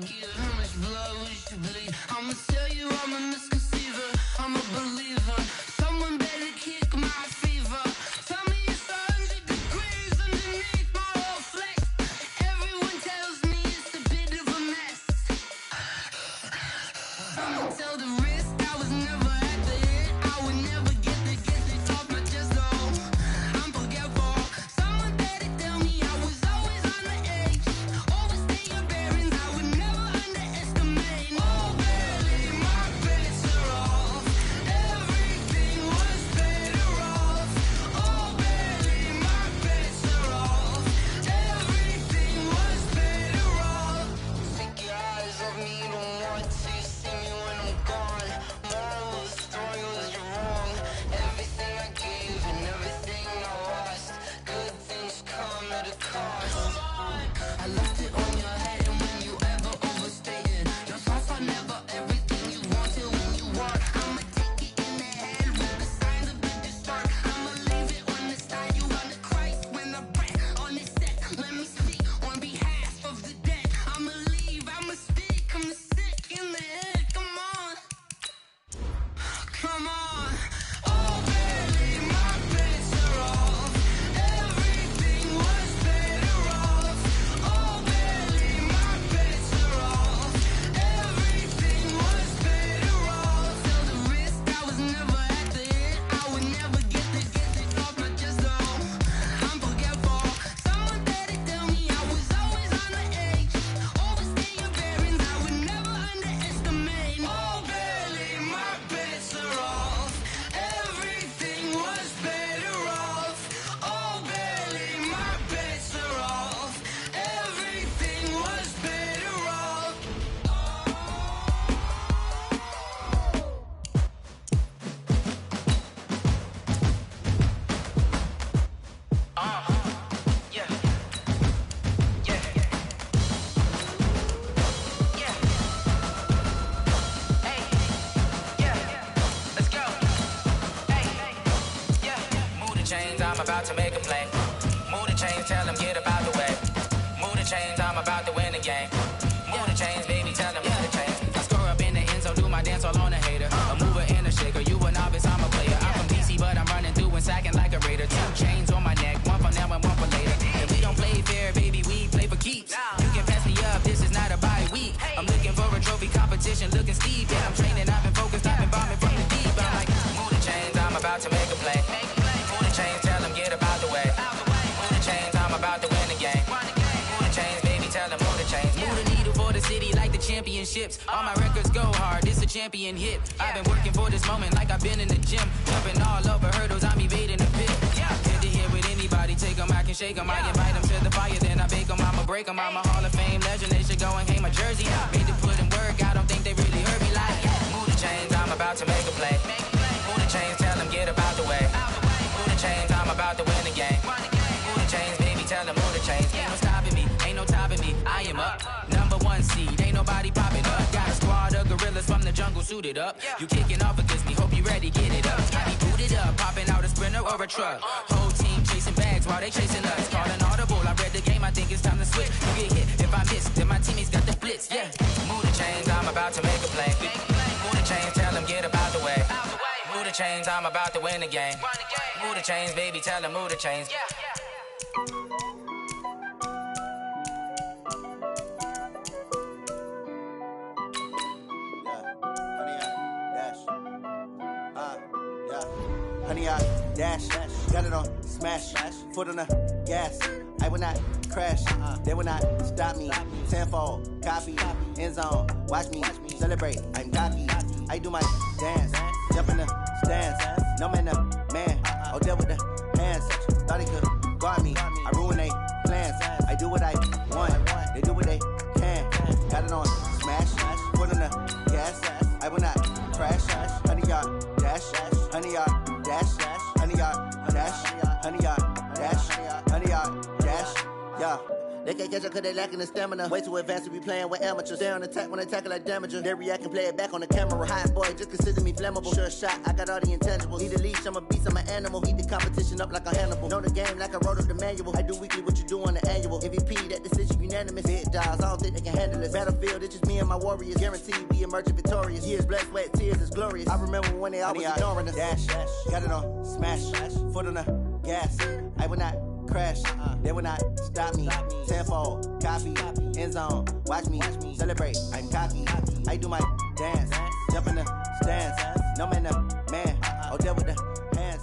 give? How much blood would you bleed? I'ma tell you I'm a misconceiver, I'm a believer. Someone better kick my fever. Tell me it's 100 degrees underneath my whole flex. Everyone tells me it's a bit of a mess. I'ma tell the risk I was never at the hit. I would never get it off my chest though. I'm forgetful. Someone better tell me I was always on the edge. Overstay your bearings, I would never underestimate. Oh barely, my bets are off. Everything was better off. Oh barely, my bets are off. Everything was better off. Take your eyes off me, don't want to see me when I'm gone. Moral of the story was you're wrong. Everything I gave and everything I lost. Good things come at a cost. I left it on your head, and when you ever overstay it, your thoughts are never everything you wanted when you want. I'ma take it in the head with the signs of the distort. I'ma leave it on the side. You run the Christ when I breath on this set. Let me speak on behalf of the dead. I'ma leave, I'ma speak, I'm sick in the head. Come on, come on. Oh barely, my bets are off. Everything was better off. Oh barely, my bets are off. Everything was better off. Tell the risk I was never at the hit. I would never get it off my chest though. I'm forgetful. Someone better tell me I was always on the edge. Overstay your bearings, I would never underestimate. Oh barely, my bets are off. Everything was better off. Oh barely, my bets are off. Everything was better off. Yeah. Yeah. Yeah. Hey. Yeah. Let's go. Hey. Yeah. Move the chains, I'm about to make a play. Move the chains, tell them get about the way. Move the chains, I'm about to win the game. Move the chains, baby, tell them move the chains. I score up in the end zone, do my dance all on a hater. A mover and a shaker, you a novice, I'm a player. I'm from DC, but I'm running through and sacking like a raider. 2 chains on my neck, one for now and one for later. And we don't play fair, baby, we play for keeps. You can pass me up, this is not a bye week. I'm looking for a trophy competition, looking steep. Yeah, I'm training, I've been focused, I've been bombing from the deep. I'm like, move the chains, I'm about to make a play. Move the chains, tell them get about the way. Move the chains, I'm about to win the game. Move the chains, baby, tell them move the chains. Move the needle for the city like the championships. All my records go hard, this a champion hit. I've been working for this moment like I've been in the gym. Jumping all over hurdles, I'm evading the pit. Head to head with anybody, take them, I can shake them. I invite them to the fire, then I bake them, I'ma break them. I'm a Hall of Fame legend, they should go and hang my jersey. Made to put in work, I don't think they really heard me like. Move the chains, I'm about to make a play. Move the chains, tell them get about the way. Move the chains, I'm about to win the game. Move the chains, baby, tell them move the chains. Ain't no stopping me, ain't no topping me. I am up, #1 seed, ain't nobody popping up. Got a squad of gorillas from the jungle suited up. You kicking off against me, hope you ready, get it up. I be booted up, popping out a sprinter or a truck. Whole team chasing bags while they chasing us. Calling audible, I read the game, I think it's time to switch. You get hit, if I miss, then my teammates got the blitz, yeah. Move the chains, I'm about to make a play. Move the chains, tell them get about the way. Move the chains, I'm about to win the game. Move the chains, baby, tell them move the chains. Honey, I dash, got it on smash, foot on the gas. I will not crash, they will not stop me. Tenfold, copy, end zone, watch me celebrate. I'm cocky, I do my dance, jump in the stands. No man, the man, oh deal with the hands. Thought he could guard me, I ruin they plans. I do what I want, they do what they can. Got it on smash, foot on the gas. I will not crash, honey, y'all dash, honey, y'all dash, honey, y'all dash, honey, y'all dash, honey, y'all dash. Yeah, They can't catch up cause they lacking the stamina. Way too advanced to be playing with amateurs. Stay on attack when they tackle like damager. They react and play it back on the camera. Hot boy, just consider me flammable. Sure shot, I got all the intangibles. Need a leash, I'm a beast, I'm an animal. Heat the competition up like a Hannibal. Know the game like I wrote up the manual. I do weekly what you do on the annual. MVP, that decision unanimous. Big dogs, I don't think they can handle it. Battlefield, it's just me and my warriors. Guaranteed we emerging victorious. Years, blood, sweat, tears, it's glorious. I remember when they always ignoring us. Dash, got it on, smash, foot on the gas. I will not crash, they will not stop me. Tenfold, copy, end zone, watch me celebrate. I'm cocky, I do my dance, jump in the stands. No man, the man, oh, there with the hands.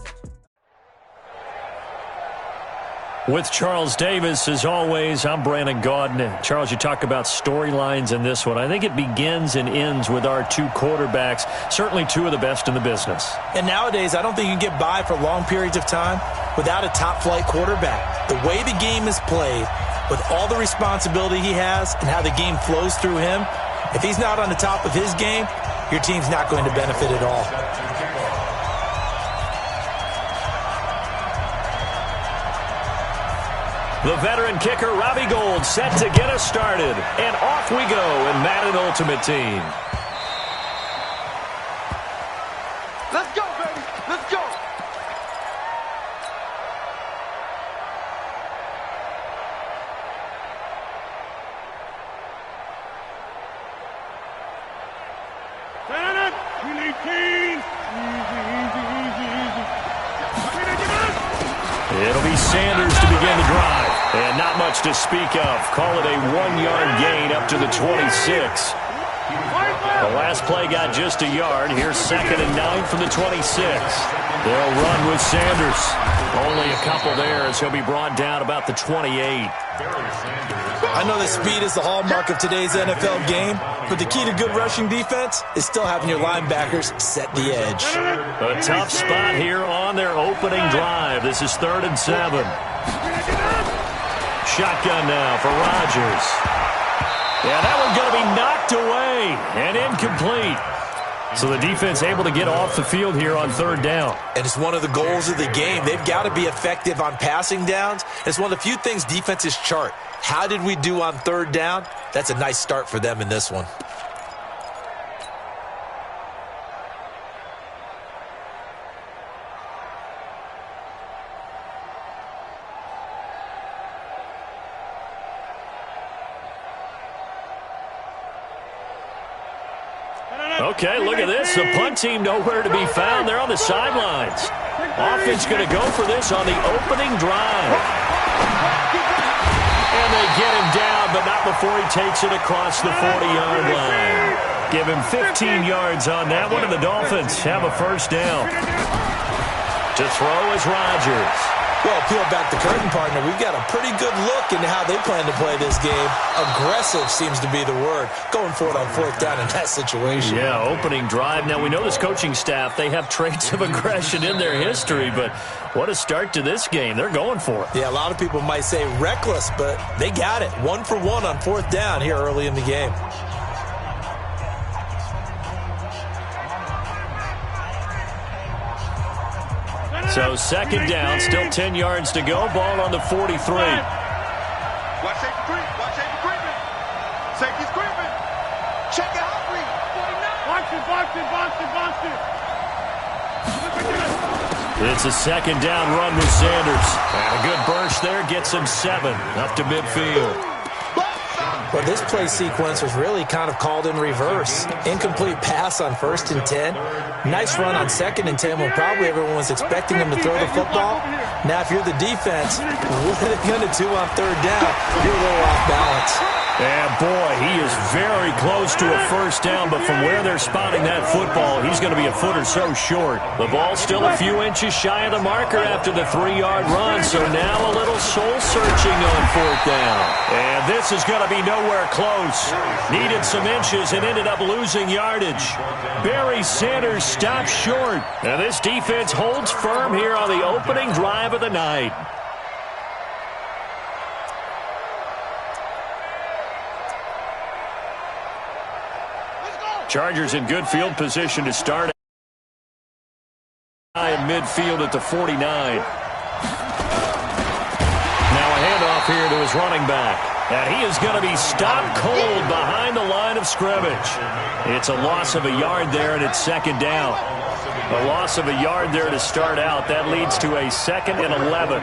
With Charles Davis, as always, I'm Brandon Gaudin. Charles, you talk about storylines in this one. I think it begins and ends with our two quarterbacks, certainly two of the best in the business. And nowadays, I don't think you can get by for long periods of time without a top-flight quarterback. The way the game is played, with all the responsibility he has and how the game flows through him, if he's not on the top of his game, your team's not going to benefit at all. The veteran kicker, Robbie Gould, set to get us started. And off we go in Madden Ultimate Team. Let's go, baby. Let's go. It'll be Sanders to begin the drive. And not much to speak of. Call it a 1-yard gain up to the 26. The last play got just a yard. Here's 2nd and 9 from the 26. They'll run with Sanders. Only a couple there as he'll be brought down about the 28. I know that speed is the hallmark of today's NFL game, but the key to good rushing defense is still having your linebackers set the edge. A tough spot here on their opening drive. This is 3rd and 7. Shotgun now for Rodgers. Yeah, that one's going to be knocked away and incomplete. So the defense able to get off the field here on 3rd down. And it's one of the goals of the game. They've got to be effective on passing downs. It's one of the few things defenses chart. How did we do on 3rd down? That's a nice start for them in this one. Okay, look at this. The punt team nowhere to be found. They're on the sidelines. Offense going to go for this on the opening drive. And they get him down, but not before he takes it across the 40-yard line. Give him 15 yards on that one, and the Dolphins have a 1st down. To throw is Rodgers. Well, peel back the curtain, partner. We've got a pretty good look into how they plan to play this game. Aggressive seems to be the word. Going for it on 4th down in that situation. Yeah, opening drive. Now, we know this coaching staff, they have traits of aggression in their history, but what a start to this game. They're going for it. Yeah, a lot of people might say reckless, but they got it. 1 for 1 on 4th down here early in the game. So 2nd down, still 10 yards to go. Ball on the 43. Watch safety creep. Watch safety creeping. Safety's creeping. Check it out, creep. 49. Box it. It's a 2nd down run with Sanders. And a good burst there gets him 7 up to midfield. Well, this play sequence was really kind of called in reverse. Incomplete pass on 1st and 10. Nice run on 2nd and 10 when probably everyone was expecting him to throw the football. Now, if you're the defense, what are they going to do on 3rd down? You're a little off balance. And, boy, he is very close to a 1st down, but from where they're spotting that football, he's going to be a foot or so short. The ball's still a few inches shy of the marker after the 3-yard run, so now a little soul-searching on 4th down. And this is going to be nowhere close. Needed some inches and ended up losing yardage. Barry Sanders stops short. And this defense holds firm here on the opening drive of the night. Chargers in good field position to start. In midfield at the 49. Now a handoff here to his running back. And he is going to be stopped cold behind the line of scrimmage. It's a loss of a yard there, and it's second down. A loss of a yard there to start out. That leads to a 2nd and 11.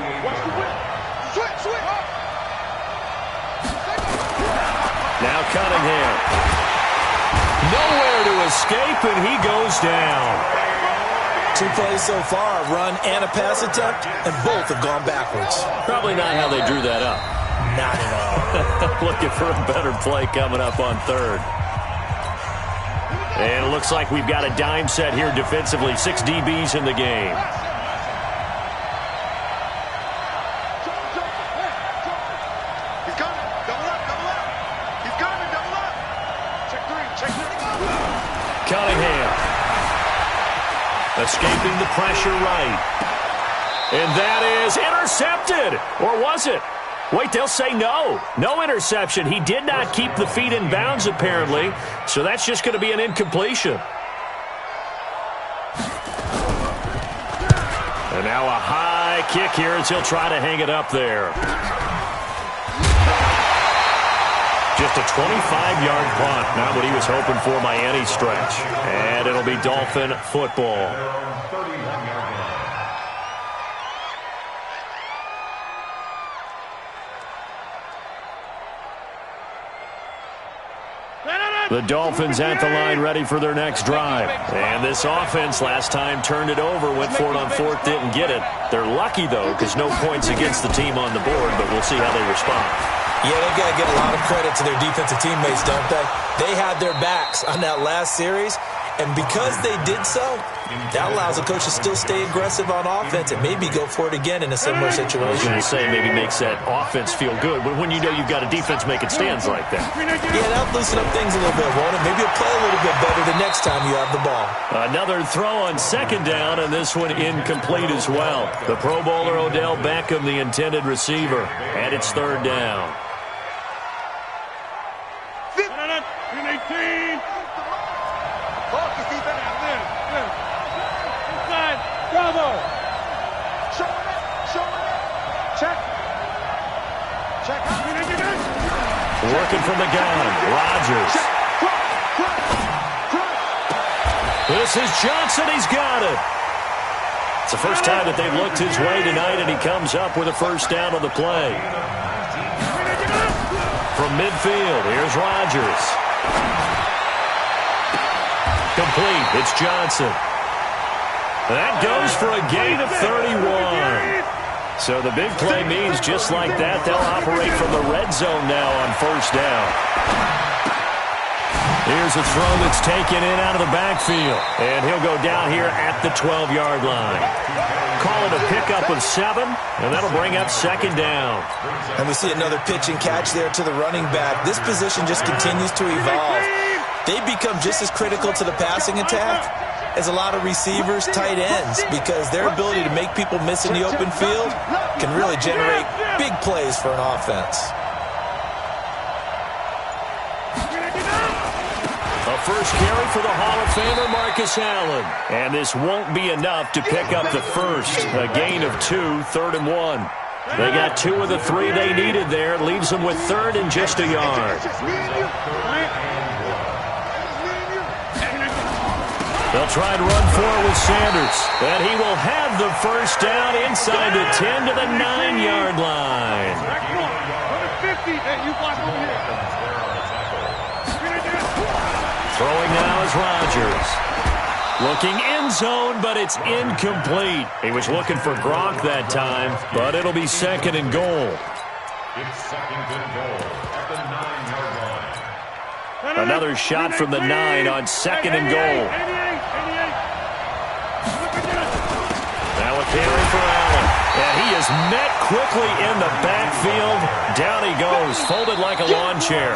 Now Cunningham. Nowhere to escape, and he goes down. 2 plays so far, a run and a pass attempt, and both have gone backwards. Probably not how they drew that up. Not at all. Looking for a better play coming up on 3rd. And it looks like we've got a dime set here defensively. 6 DBs in the game. He's coming. Double up, double up. He's coming, double up. Check 3, check 3. Cunningham. Escaping the pressure right. And that is intercepted. Or was it? Wait, they'll say no. No interception. He did not keep the feet in bounds, apparently. So that's just going to be an incompletion. And now a high kick here as he'll try to hang it up there. Just a 25-yard punt. Not what he was hoping for by any stretch. And it'll be Dolphin football. The Dolphins at the line ready for their next drive. And this offense last time turned it over, went for it on 4th, didn't get it. They're lucky, though, because no points against the team on the board, but we'll see how they respond. Yeah, they've got to give a lot of credit to their defensive teammates, don't they? They had their backs on that last series, and because they did so, that allows the coach to still stay aggressive on offense and maybe go for it again in a similar situation. I was going to say maybe makes that offense feel good, but when you know you've got a defense making stands like that. Yeah, that'll loosen up things a little bit, won't it? Maybe you'll play a little bit better the next time you have the ball. Another throw on 2nd down, and this one incomplete as well. The Pro Bowler Odell Beckham, the intended receiver, and it's 3rd down. 18. Focus, defense. Inside. Bravo. Show it. Check. Working from the gun. Rodgers. This is Johnson. He's got it. It's the first time that they've looked his way tonight, and he comes up with a 1st down on the play. From midfield, here's Rodgers. Complete. It's Johnson. That goes for a gain of 31. So the big play means just like that, they'll operate from the red zone now on 1st down. Here's a throw that's taken in out of the backfield. And he'll go down here at the 12-yard line. Call it a pickup of 7, and that'll bring up 2nd down. And we see another pitch and catch there to the running back. This position just continues to evolve. They become just as critical to the passing attack as a lot of receivers, tight ends, because their ability to make people miss in the open field can really generate big plays for an offense. A first carry for the Hall of Famer Marcus Allen. And this won't be enough to pick up the first. A gain of 2, 3rd and 1. They got 2 of the 3 they needed there. Leaves them with 3rd and just a yard. They'll try and run for it with Sanders. And he will have the 1st down inside the 10 to the 9-yard line. Throwing now is Rodgers. Looking end zone, but it's incomplete. He was looking for Gronk that time, but it'll be 2nd and goal. It's 2nd and goal at the 9-yard line. Another shot from the 9 on 2nd and goal. Now a carry for Allen. And he is met quickly in the backfield. Down he goes, folded like a lawn chair.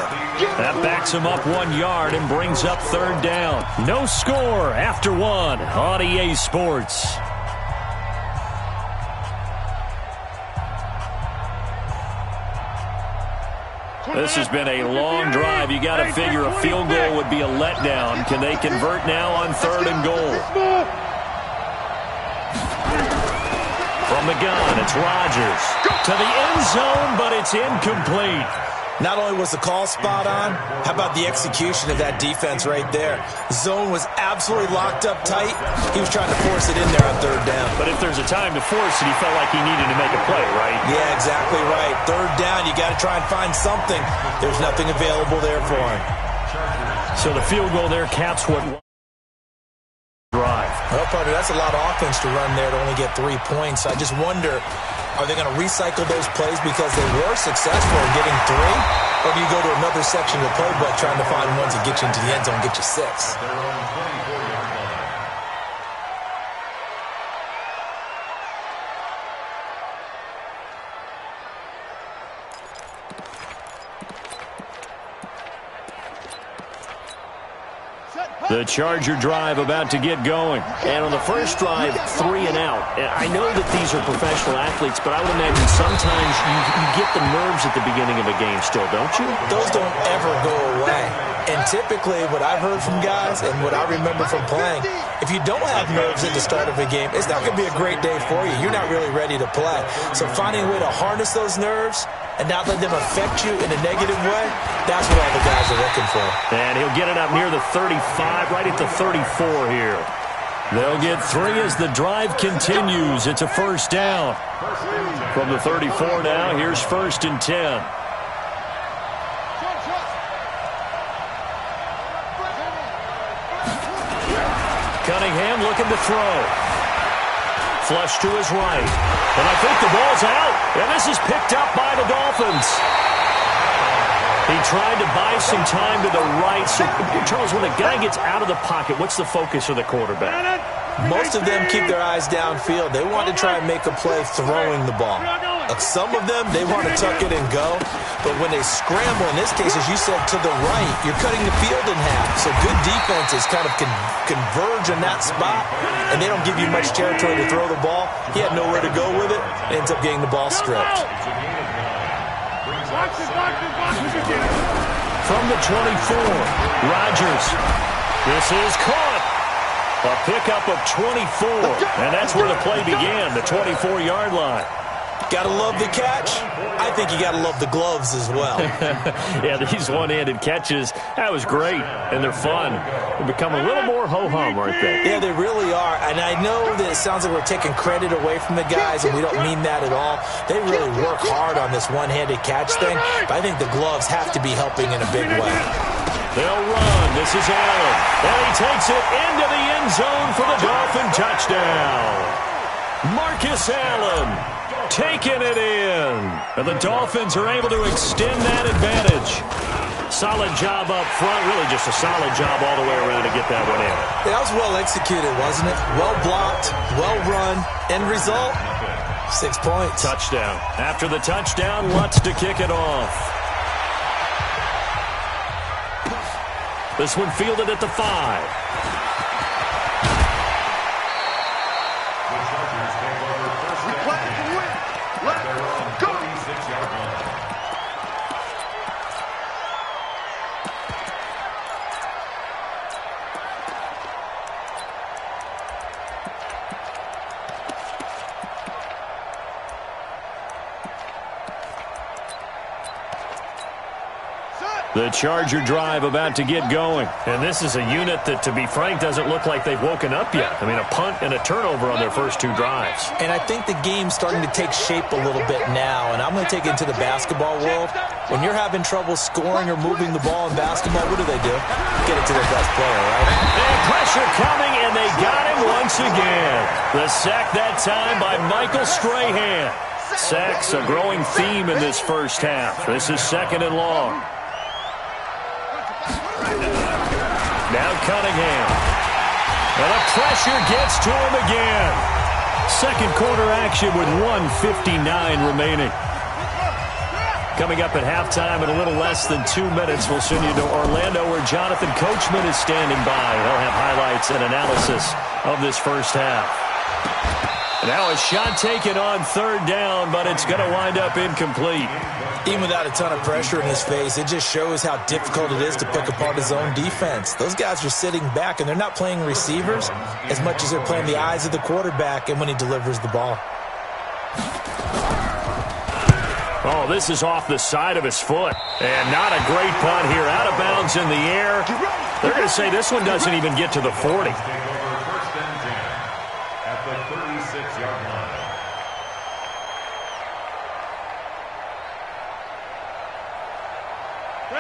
That backs him up 1 yard and brings up 3rd down. No score after 1 on EA Sports. This has been a long drive. You got to figure a field goal would be a letdown. Can they convert now on 3rd and goal? From the gun, it's Rodgers. To the end zone, but it's incomplete. Not only was the call spot on, how about the execution of that defense right there? Zone was absolutely locked up tight. He was trying to force it in there on third down. But if there's a time to force it, he felt like he needed to make a play, right? Yeah, exactly right. Third down, you got to try and find something. There's nothing available there for him. So the field goal there caps what drive. Well, partner, that's a lot of offense to run there to only get 3 points. I just wonder, are they going to recycle those plays because they were successful in getting 3? Or do you go to another section of the playbook trying to find ones that get you into the end zone and get you 6? The Charger drive about to get going. And on the first drive, 3 and out. And I know that these are professional athletes, but I would imagine sometimes you get the nerves at the beginning of a game still, don't you? Those don't ever go away. And typically what I've heard from guys and what I remember from playing, if you don't have nerves at the start of a game, it's not going to be a great day for you. You're not really ready to play. So finding a way to harness those nerves and not let them affect you in a negative way, that's what all the guys are looking for. And he'll get it up near the 35, right at the 34 here. They'll get 3 as the drive continues. It's a first down. From the 34 now, here's 1st and 10. Cunningham looking to throw. Flush to his right. And I think the ball's out. And this is picked up by the Dolphins. He tried to buy some time to the right. So, Charles, when a guy gets out of the pocket, what's the focus of the quarterback? Most of them keep their eyes downfield. They want to try and make a play throwing the ball. Some of them, they want to tuck it and go. But when they scramble, in this case, as you said, to the right, you're cutting the field in half. So good defenses kind of converge in that spot, and they don't give you much territory to throw the ball. He had nowhere to go with it, and ends up getting the ball stripped. From the 24, Rodgers. This is caught. A pickup of 24, and that's where the play began, the 24-yard line. Got to love the catch. I think you got to love the gloves as well. Yeah, these one-handed catches, that was great, and they're fun. They become a little more ho-hum, aren't they? Yeah, they really are, and I know that it sounds like we're taking credit away from the guys, and we don't mean that at all. They really work hard on this one-handed catch thing, but I think the gloves have to be helping in a big way. They'll run. This is Allen, and he takes it into the end zone for the Dolphin touchdown. Marcus Allen taking it in. And the Dolphins are able to extend that advantage. Solid job up front. Really just a solid job all the way around to get that one in. That was well executed, wasn't it? Well blocked, well run. End result, 6 points. Touchdown. After the touchdown, Lutz to kick it off. This one fielded at the 5. The Charger drive about to get going. And this is a unit that, to be frank, doesn't look like they've woken up yet. I mean, a punt and a turnover on their first 2 drives. And I think the game's starting to take shape a little bit now. And I'm going to take it into the basketball world. When you're having trouble scoring or moving the ball in basketball, what do? Get it to their best player, right? And pressure coming, and they got him once again. The sack that time by Michael Strahan. Sacks a growing theme in this first half. This is 2nd and long. Now Cunningham. And the pressure gets to him again. Second quarter action with 1:59 remaining. Coming up at halftime in a little less than 2 minutes, we'll send you to Orlando where Jonathan Coachman is standing by. He'll have highlights and analysis of this first half. Now a shot taken on 3rd down, but it's going to wind up incomplete. Even without a ton of pressure in his face, it just shows how difficult it is to pick apart his own defense. Those guys are sitting back, and they're not playing receivers as much as they're playing the eyes of the quarterback and when he delivers the ball. Oh, this is off the side of his foot. And not a great punt here. Out of bounds in the air. They're going to say this one doesn't even get to the 40. First and 10 at the 36-yard line.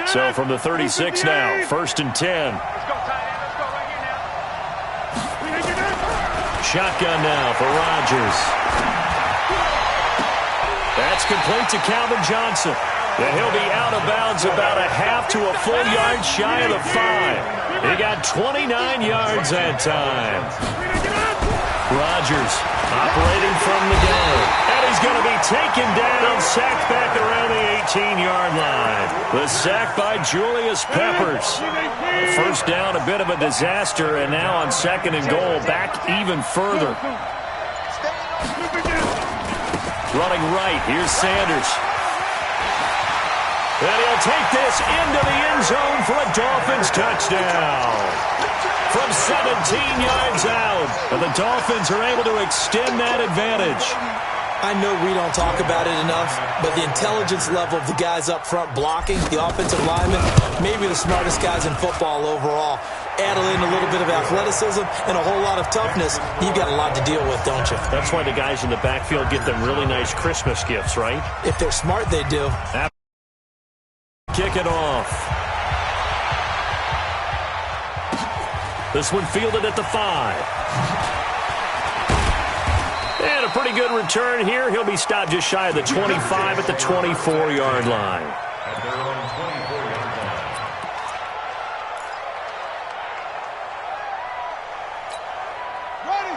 So from the 36 now, first and 10. Let's go, tight end. Let's go right here now. Shotgun now for Rodgers. That's complete to Calvin Johnson. And he'll be out of bounds about a half to a full yard shy of the 5. He got 29 yards that time. Rodgers operating from the gun. And he's going to be taken down, sacked back around the 18-yard line. The sack by Julius Peppers. The first down, a bit of a disaster, and now on second and goal, back even further. Running right, here's Sanders. And he'll take this into the end zone for a Dolphins touchdown. From 17 yards out, and the Dolphins are able to extend that advantage. I know we don't talk about it enough, but the intelligence level of the guys up front blocking, the offensive linemen, maybe the smartest guys in football overall. Add in a little bit of athleticism and a whole lot of toughness, you've got a lot to deal with, don't you? That's why the guys in the backfield get them really nice Christmas gifts, right? If they're smart, they do. Kick it off. This one fielded at the 5. And a pretty good return here. He'll be stopped just shy of the 25 at the 24-yard line. At their own 24-yard line.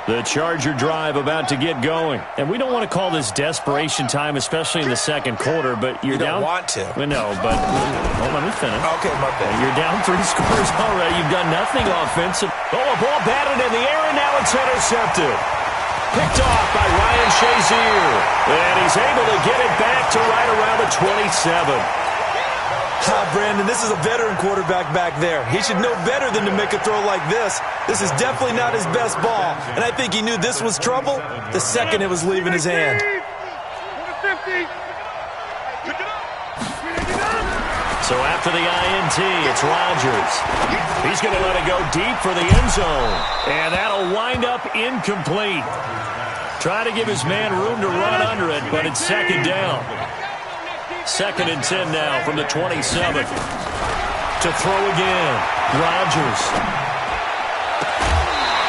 The Charger drive about to get going. And we don't want to call this desperation time, especially in the second quarter, but you're down. You don't want to. No, but let me finish. Okay, my bad. You're down 3 scores already. You've done nothing offensive. Oh, a ball batted in the air, and now it's intercepted. Picked off by Ryan Shazier. And he's able to get it back to right around the 27. Brandon, this is a veteran quarterback back there. He should know better than to make a throw like this. This is definitely not his best ball, and I think he knew this was trouble the second it was leaving his hand. So after the INT, it's Rodgers. He's going to let it go deep for the end zone, and that'll wind up incomplete. Trying to give his man room to run under it, but it's second down. Second and 10 now from the 27. To throw again, Rodgers.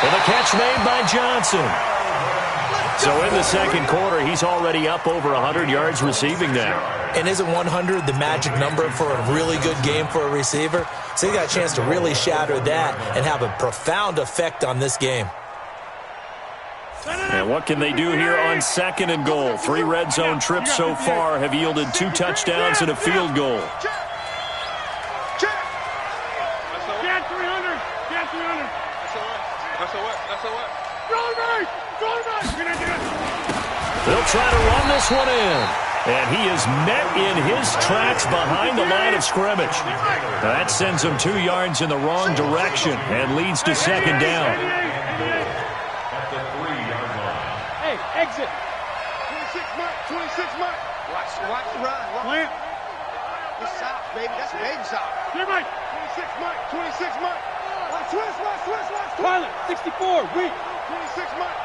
And the catch made by Johnson. So in the second quarter, he's already up over 100 yards receiving now. And isn't 100 the magic number for a really good game for a receiver? So he got a chance to really shatter that and have a profound effect on this game. And what can they do here on second and goal? 3 red zone trips so far have yielded 2 touchdowns and a field goal. They'll try to run this one in. And he is met in his tracks behind the line of scrimmage. That sends him 2 yards in the wrong direction and leads to second down. Exit. 26 Mike. 26 Mike. Watch the run. Plant. This south, baby. That's baby south. Here, Mike. 26 Mike. 26 Mike. Switch. Pilot. 64. Weak. 26 Mike.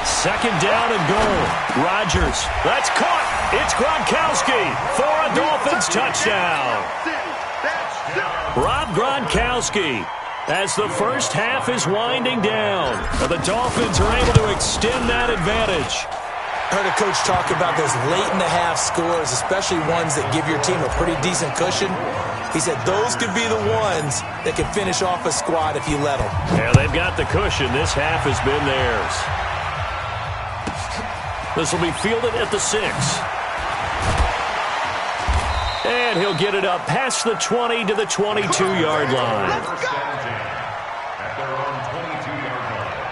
Second down and goal. Rodgers. That's caught. It's Gronkowski for a Dolphins touchdown. Rob Gronkowski. As the first half is winding down, the Dolphins are able to extend that advantage. I heard a coach talk about those late-in-the-half scores, especially ones that give your team a pretty decent cushion. He said those could be the ones that can finish off a squad if you let them. Yeah, they've got the cushion. This half has been theirs. This will be fielded at the 6. And he'll get it up past the 20 to the 22-yard line. At their own 22-yard line.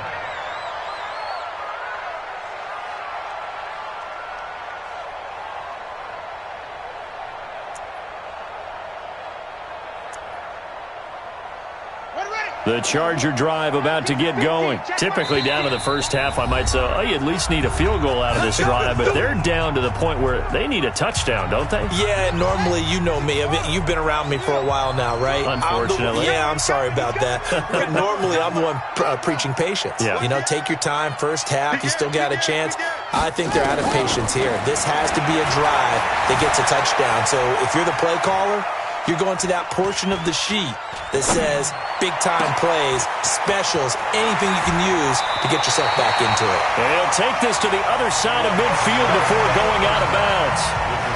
Ready. The Charger drive about to get going. Typically down to the first half, I might say, oh, you at least need a field goal out of this drive, but they're down to the point where they need a touchdown, don't they? Yeah, normally, you know me. I mean, you've been around me for a while now, right? Unfortunately. I'm sorry about that. But normally, I'm the one preaching patience. Yeah. You know, take your time. First half, you still got a chance. I think they're out of patience here. This has to be a drive that gets a touchdown. So if you're the play caller, you're going to that portion of the sheet that says big-time plays, specials, anything you can use to get yourself back into it. They'll take this to the other side of midfield before going out of bounds.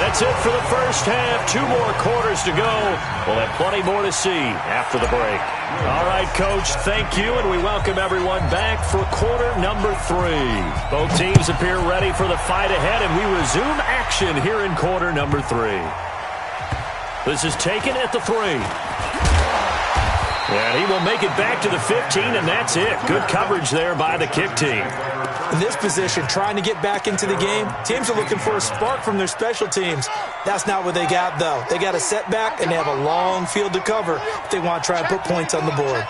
That's it for the first half. 2 more quarters to go. We'll have plenty more to see after the break. All right, Coach, thank you, and we welcome everyone back for quarter number 3. Both teams appear ready for the fight ahead, and we resume action here in quarter number 3. This is taken at the 3. And he will make it back to the 15, and that's it. Good coverage there by the kick team. In this position, trying to get back into the game, teams are looking for a spark from their special teams. That's not what they got, though. They got a setback, and they have a long field to cover if they want to try and put points on the board.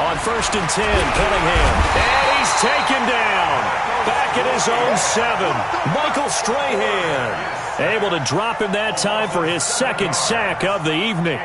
On 1st and 10, Cunningham. And he's taken down. Back at his own 7. Michael Strahan able to drop him that time for his 2nd sack of the evening.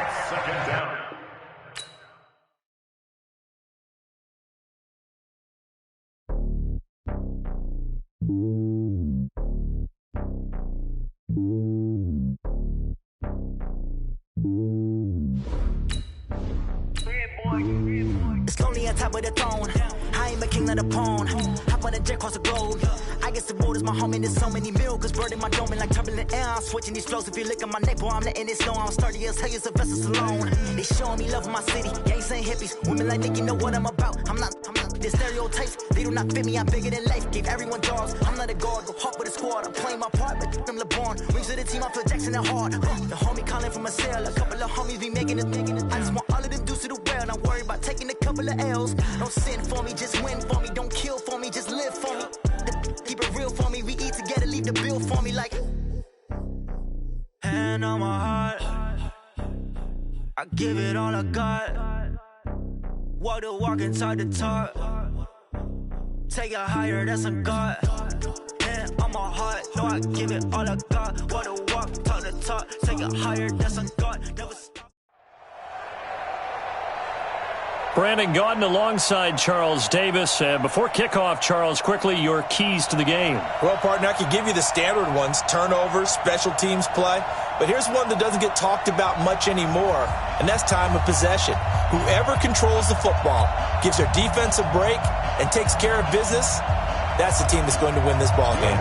It's lonely on top of the throne. I ain't a king of the pawn. Hop on a jet across the globe. I guess the road is my home and there's so many milkers burning my dome like turbulent air. I'm switching these flows. If you look at my neck, boy, I'm letting it snow. I'm sturdy as hell, Sylvester Stallone. They showing me love in my city. Gangs ain't hippies. Women like think you know what I'm about. I'm not. The stereotypes, they do not fit me. I'm bigger than life. Gave everyone jobs. I'm not a guard. Go hard with a squad. I'm playing my part, but them LeBron. Rings to the team. I feel Jackson and hard. The homie calling from a cell. A couple of homies be making it. I just want all of them dudes to do well. Not worry about taking a couple of L's. Don't sin for me, just win for me. Don't kill for me, just live for me. Keep it real for me. We eat together, leave the bill for me like. Hand on my heart, I give it all I got. Walk the walk and talk the talk. Take it higher, that's a God. Hand on my heart, no, I give it all I got. Walk the walk, talk the talk. Take it higher, that's a God. Never stop. Brandon Gaudin alongside Charles Davis. Before kickoff, Charles, quickly, your keys to the game. Well, partner, I could give you the standard ones, turnovers, special teams play. But here's one that doesn't get talked about much anymore, and that's time of possession. Whoever controls the football, gives their defense a break, and takes care of business, that's the team that's going to win this ball game.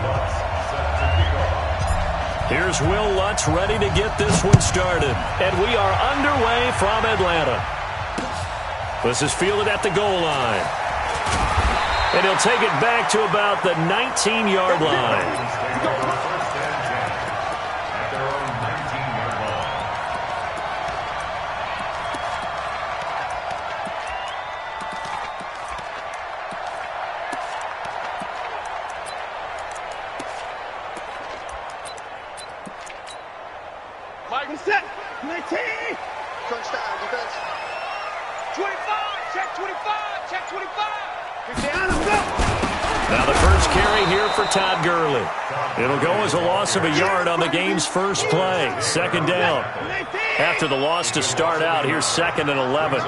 Here's Will Lutz ready to get this one started. And we are underway from Atlanta. This is fielded at the goal line. And he'll take it back to about the 19-yard line. Mike, set. 19. Crunch down, defense. 25. Check 25. Check 25. Now the first carry here for Todd Gurley. It'll go as a loss of a yard on the game's first play. 2nd down. After the loss to start out, here's 2nd and 11.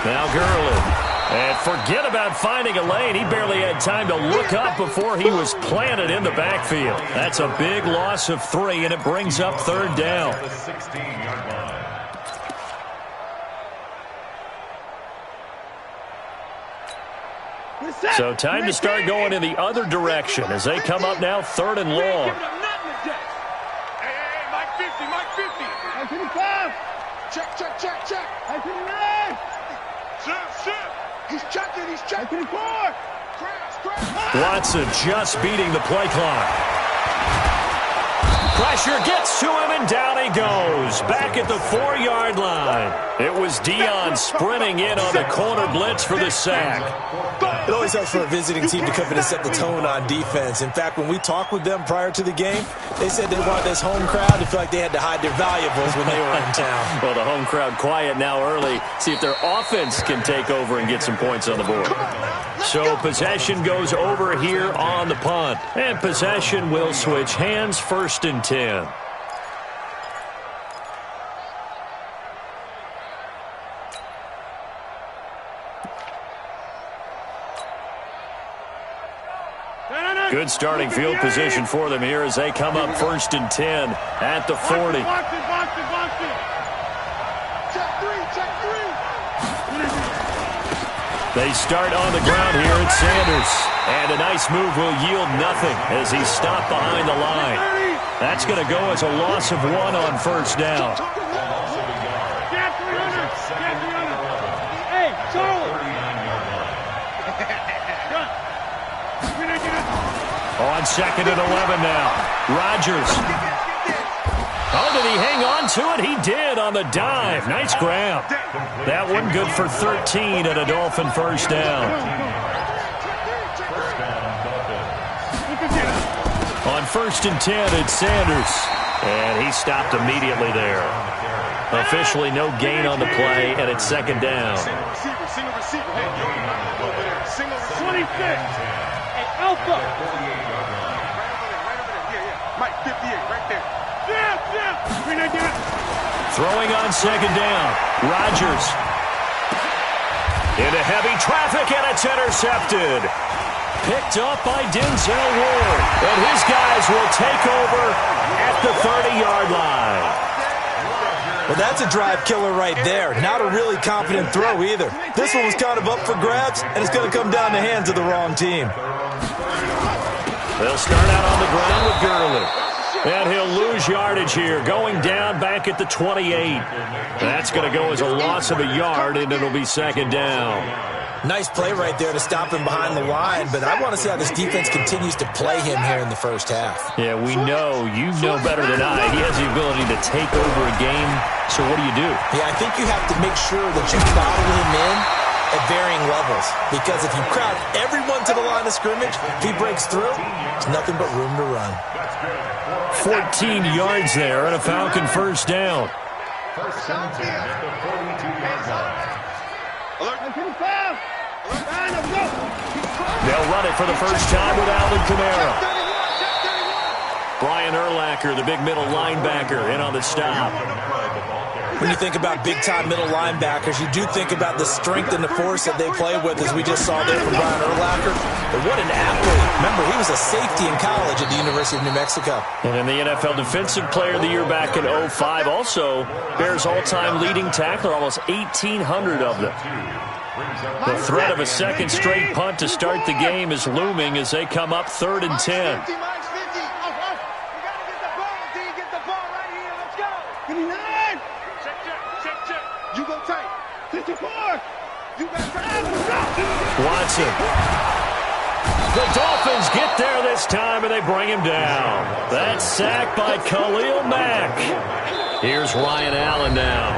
Now Gurley. And forget about finding a lane. He barely had time to look up before he was planted in the backfield. That's a big loss of 3, and it brings up 3rd down. So time to start going in the other direction as they come up now 3rd and long. Hey, Mike 50, Mike 50. Mike 55. Check, check, check, check. Mike 59. Sit. He's checking, he's checking. 54. Crash. Watson just beating the play clock. Pressure gets to him, and down he goes. Back at the 4-yard line. It was Dion sprinting in on the corner blitz for the sack. It always helps for a visiting team to come in and set the tone on defense. In fact, when we talked with them prior to the game, they said they wanted this home crowd to feel like they had to hide their valuables when they were in town. Well, the home crowd quiet now early. See if their offense can take over and get some points on the board. So possession goes over here on the punt. And possession will switch hands, 1st and 10. Good starting field position for them here as they come up 1st and 10 at the 40. They start on the ground here at Sanders. And a nice move will yield nothing as he's stopped behind the line. That's going to go as a loss of 1 on 1st down. Hey, Charlie. On 2nd and 11 now. Rodgers. Oh, did he hang on to it? He did on the dive. Nice grab. That one good for 13 and a Dolphin 1st down. On 1st and 10, it's Sanders. And he stopped immediately there. Officially no gain on the play, and it's 2nd down. Single receiver. 26. Hey, Alpha. Mike, 58, right there. Throwing on 2nd down. Rodgers. Into heavy traffic, and it's intercepted. Picked up by Denzel Ward. And his guys will take over at the 30-yard line. Well, that's a drive killer right there. Not a really confident throw either. This one was kind of up for grabs, and it's going to come down the hands of the wrong team. They'll start out on the ground with Gurley. And he'll lose yardage here, going down back at the 28. That's going to go as a loss of a yard, and it'll be 2nd down. Nice play right there to stop him behind the line, but I want to see how this defense continues to play him here in the 1st half. Yeah, we know. You know better than I. He has the ability to take over a game, so what do you do? Yeah, I think you have to make sure that you bottle him in at varying levels, because if you crowd everyone to the line of scrimmage, if he breaks through, there's nothing but room to run. 14 yards there and a Falcon 1st down. They'll run it for the first time with Alvin Kamara. Brian Urlacher, the big middle linebacker, in on the stop. When you think about big-time middle linebackers, you do think about the strength and the force that they play with, as we just saw there from Brian Urlacher. But what an athlete. Remember, he was a safety in college at the University of New Mexico. And in the NFL Defensive Player of the Year back in 2005, also Bears all-time leading tackler, almost 1,800 of them. The threat of a second straight punt to start the game is looming as they come up 3rd and 10. Watson. The Dolphins get there this time, and they bring him down. That's sacked by Khalil Mack. Here's Ryan Allen now.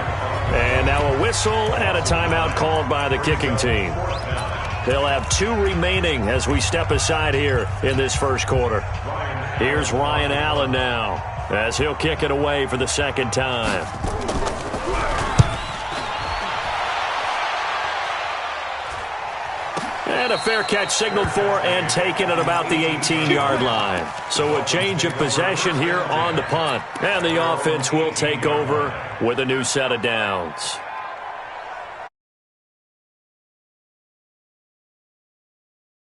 And now a whistle and a timeout called by the kicking team. They'll have 2 remaining as we step aside here in this 1st quarter. Here's Ryan Allen now as he'll kick it away for the 2nd time. And a fair catch signaled for and taken at about the 18-yard line. So a change of possession here on the punt. And the offense will take over with a new set of downs.